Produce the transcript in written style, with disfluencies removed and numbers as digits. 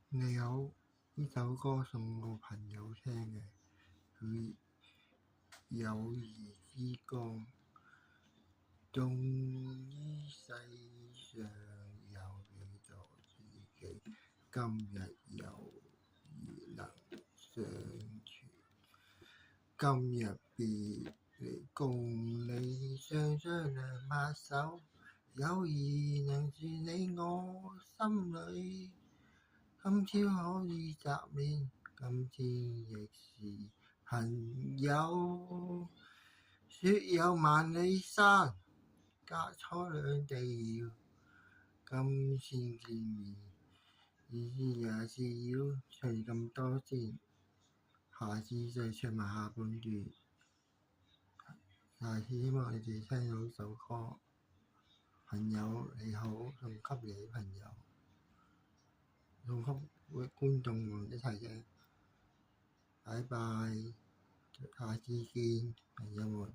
你好，呢首歌送個朋友聽嘅，佢友誼之歌，終於世上有幾多知己，今日又如能相處。今日別離，共你雙雙兩把手，友誼能住你我心裏。今朝可以雜念，今天亦是朋友。說有萬里山，隔海兩地遙。今天見面，意思也是要唱咁多先，下次再唱埋下半段。下次希望你哋聽到首歌，朋友你好，送給你朋友，送給觀眾們一齊嘅。拜拜，下次見，朋友們。